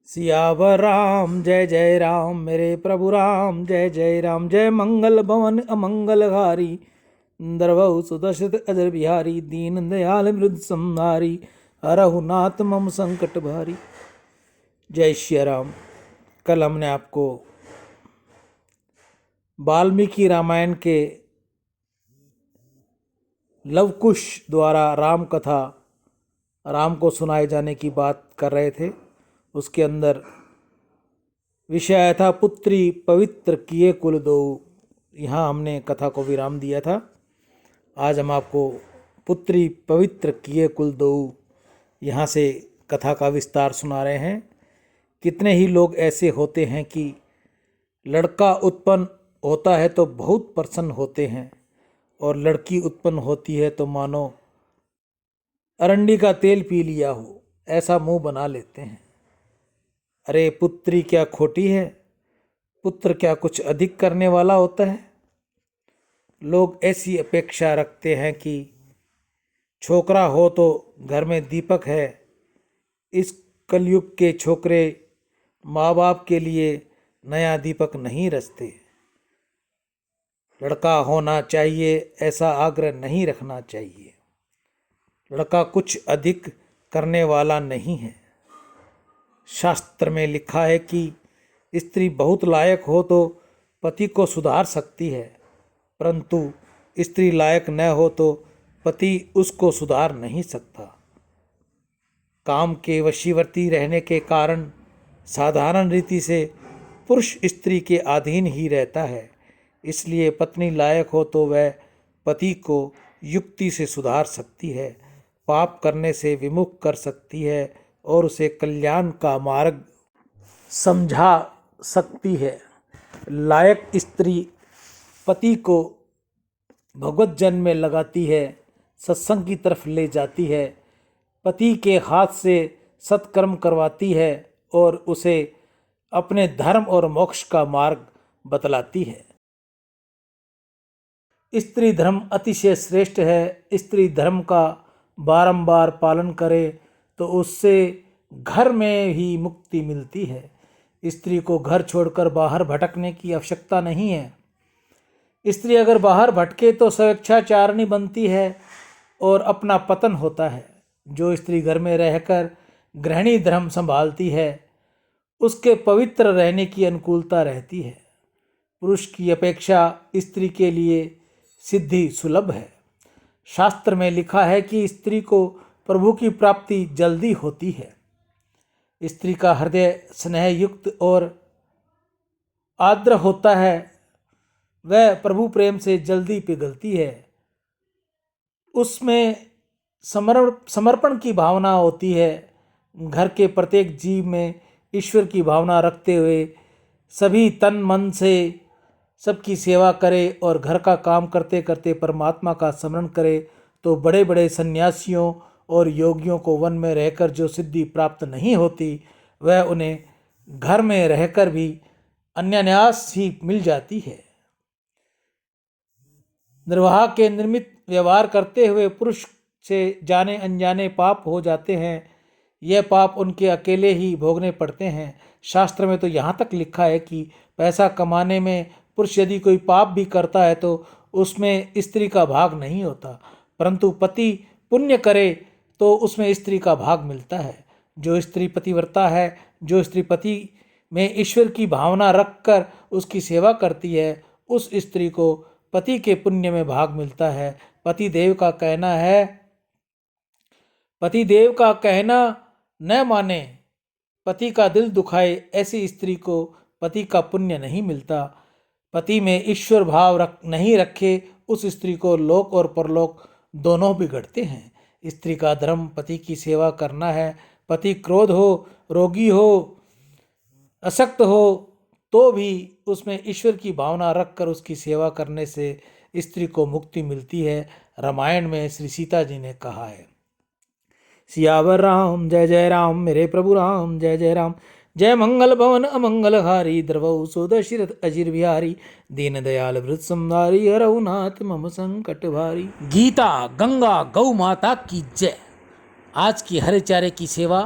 सियावर राम जय जय राम, मेरे प्रभु राम जय जय राम। जय मंगल भवन अमंगलहारी, द्रवहु सुदर्शित अजर बिहारी। दीन दयाल मृद संहारी, हरहु नाथ मम संकट भारी। जय श्री राम। कल हमने आपको वाल्मीकि रामायण के लवकुश द्वारा राम कथा, राम को सुनाए जाने की बात कर रहे थे। उसके अंदर विषय था पुत्री पवित्र किए कुल दो। यहाँ हमने कथा को विराम दिया था। आज हम आपको पुत्री पवित्र किए कुल दो, यहाँ से कथा का विस्तार सुना रहे हैं। कितने ही लोग ऐसे होते हैं कि लड़का उत्पन्न होता है तो बहुत प्रसन्न होते हैं, और लड़की उत्पन्न होती है तो मानो अरंडी का तेल पी लिया हो, ऐसा मुंह बना लेते हैं। अरे पुत्री क्या खोटी है, पुत्र क्या कुछ अधिक करने वाला होता है। लोग ऐसी अपेक्षा रखते हैं कि छोकरा हो तो घर में दीपक है। इस कलयुग के छोकरे माँ बाप के लिए नया दीपक नहीं रचते। लड़का होना चाहिए ऐसा आग्रह नहीं रखना चाहिए। लड़का कुछ अधिक करने वाला नहीं है। शास्त्र में लिखा है कि स्त्री बहुत लायक हो तो पति को सुधार सकती है, परंतु स्त्री लायक न हो तो पति उसको सुधार नहीं सकता। काम के वशीवर्ती रहने के कारण साधारण रीति से पुरुष स्त्री के अधीन ही रहता है। इसलिए पत्नी लायक हो तो वह पति को युक्ति से सुधार सकती है, पाप करने से विमुख कर सकती है और उसे कल्याण का मार्ग समझा सकती है। लायक स्त्री पति को भगवत जन में लगाती है, सत्संग की तरफ ले जाती है, पति के हाथ से सत्कर्म करवाती है और उसे अपने धर्म और मोक्ष का मार्ग बतलाती है। स्त्री धर्म अतिशय श्रेष्ठ है। स्त्री धर्म का बारंबार पालन करे तो उससे घर में ही मुक्ति मिलती है। स्त्री को घर छोड़कर बाहर भटकने की आवश्यकता नहीं है। स्त्री अगर बाहर भटके तो स्वेच्छाचारिणी बनती है और अपना पतन होता है। जो स्त्री घर में रहकर गृहिणी धर्म संभालती है उसके पवित्र रहने की अनुकूलता रहती है। पुरुष की अपेक्षा स्त्री के लिए सिद्धि सुलभ है। शास्त्र में लिखा है कि स्त्री को प्रभु की प्राप्ति जल्दी होती है। स्त्री का हृदय स्नेह युक्त और आर्द्र होता है, वह प्रभु प्रेम से जल्दी पिघलती है। उसमें समर्पण की भावना होती है। घर के प्रत्येक जीव में ईश्वर की भावना रखते हुए सभी तन मन से सबकी सेवा करे और घर का काम करते करते परमात्मा का स्मरण करे तो बड़े बड़े सन्यासियों और योगियों को वन में रहकर जो सिद्धि प्राप्त नहीं होती वह उन्हें घर में रहकर भी अन्यान्यास ही मिल जाती है। निर्वाह के निर्मित व्यवहार करते हुए पुरुष से जाने अनजाने पाप हो जाते हैं। यह पाप उनके अकेले ही भोगने पड़ते हैं। शास्त्र में तो यहाँ तक लिखा है कि पैसा कमाने में पुरुष यदि कोई पाप भी करता है तो उसमें स्त्री का भाग नहीं होता, परंतु पति पुण्य करे तो उसमें स्त्री का भाग मिलता है। जो स्त्री पतिव्रता है, जो स्त्री पति में ईश्वर की भावना रखकर उसकी सेवा करती है, उस स्त्री को पति के पुण्य में भाग मिलता है। पतिदेव का कहना न माने, पति का दिल दुखाए, ऐसी स्त्री को पति का पुण्य नहीं मिलता। पति में ईश्वर भाव नहीं रखे उस स्त्री को लोक और परलोक दोनों बिगड़ते हैं। स्त्री का धर्म पति की सेवा करना है। पति क्रोध हो, रोगी हो, अशक्त हो तो भी उसमें ईश्वर की भावना रखकर उसकी सेवा करने से स्त्री को मुक्ति मिलती है। रामायण में श्री सीता जी ने कहा है, सियावर राम जय जय राम, मेरे प्रभु राम जय जय राम। जय मंगल भवन अमंगलहारी, द्रवहु सुदर्शित अजिर बिहारी। दीन दयाल वृद्ध संहारी, हरहु नाथ मम संकट भारी। गीता गंगा गौ माता की जय। आज की हरे चारे की सेवा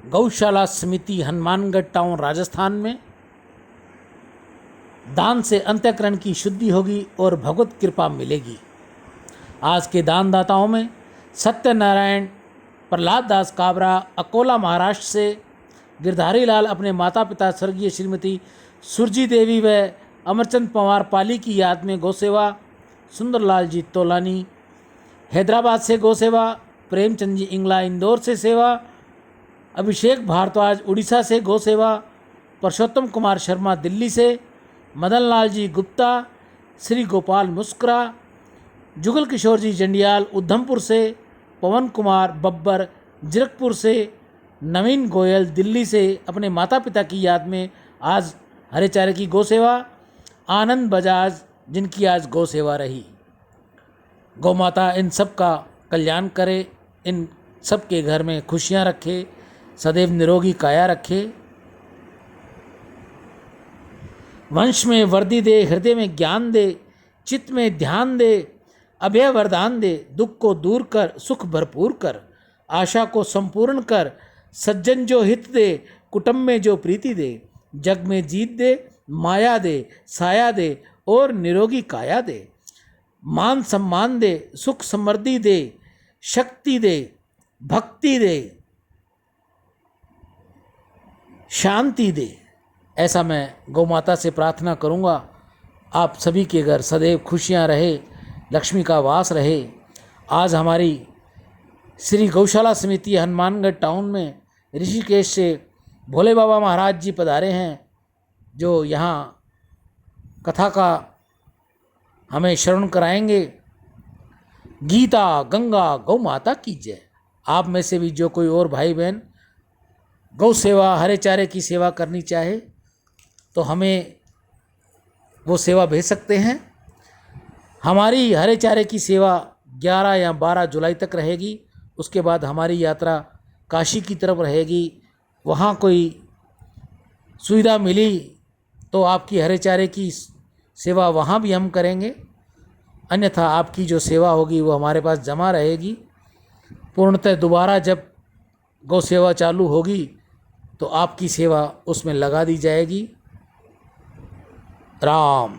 गौशाला समिति, हनुमानगढ़ टाउन, राजस्थान में। दान से अंतःकरण की शुद्धि होगी और भगवत कृपा मिलेगी। आज के दानदाताओं में सत्यनारायण प्रहलाद दास काबरा, अकोला, महाराष्ट्र से। गिरधारी लाल अपने माता पिता स्वर्गीय श्रीमती सुरजी देवी व अमरचंद पवार पाली की याद में गौसेवा। सुंदरलाल जी तोलानी हैदराबाद से गौसेवा। प्रेमचंद जी इंगला, इंदौर से सेवा। अभिषेक भारद्वाज उड़ीसा से गौसेवा। परसोत्तम कुमार शर्मा दिल्ली से। मदन लाल जी गुप्ता, श्री गोपाल मुस्करा। जुगल किशोर जी जंडियाल उधमपुर से। पवन कुमार बब्बर जीरकपुर से। नवीन गोयल दिल्ली से अपने माता पिता की याद में आज हरे चारे की गौसेवा। आनंद बजाज जिनकी आज गौसेवा रही। गौ माता इन सब का कल्याण करे, इन सब के घर में खुशियाँ रखे, सदैव निरोगी काया रखे। वंश में वर्दी दे, हृदय में ज्ञान दे, चित्त में ध्यान दे, अभय वरदान दे। दुख को दूर कर, सुख भरपूर कर, आशा को संपूर्ण कर। सज्जन जो हित दे, कुटुंब में जो प्रीति दे। जग में जीत दे, माया दे, साया दे और निरोगी काया दे। मान सम्मान दे, सुख समृद्धि दे, शक्ति दे, भक्ति दे, शांति दे। ऐसा मैं गौ माता से प्रार्थना करूँगा। आप सभी के घर सदैव खुशियाँ रहे, लक्ष्मी का वास रहे। आज हमारी श्री गौशाला समिति हनुमानगढ़ टाउन में ऋषिकेश से भोले बाबा महाराज जी पधारे हैं, जो यहाँ कथा का हमें श्रवण कराएंगे। गीता गंगा गौ माता की जय। आप में से भी जो कोई और भाई बहन गौ सेवा, हरे चारे की सेवा करनी चाहे तो हमें वो सेवा भेज सकते हैं। हमारी हरे चारे की सेवा 11 या 12 जुलाई तक रहेगी। उसके बाद हमारी यात्रा काशी की तरफ रहेगी। वहाँ कोई सुविधा मिली तो आपकी हरे चारे की सेवा वहाँ भी हम करेंगे, अन्यथा आपकी जो सेवा होगी वो हमारे पास जमा रहेगी। पूर्णतः दोबारा जब गौ सेवा चालू होगी तो आपकी सेवा उसमें लगा दी जाएगी। राम।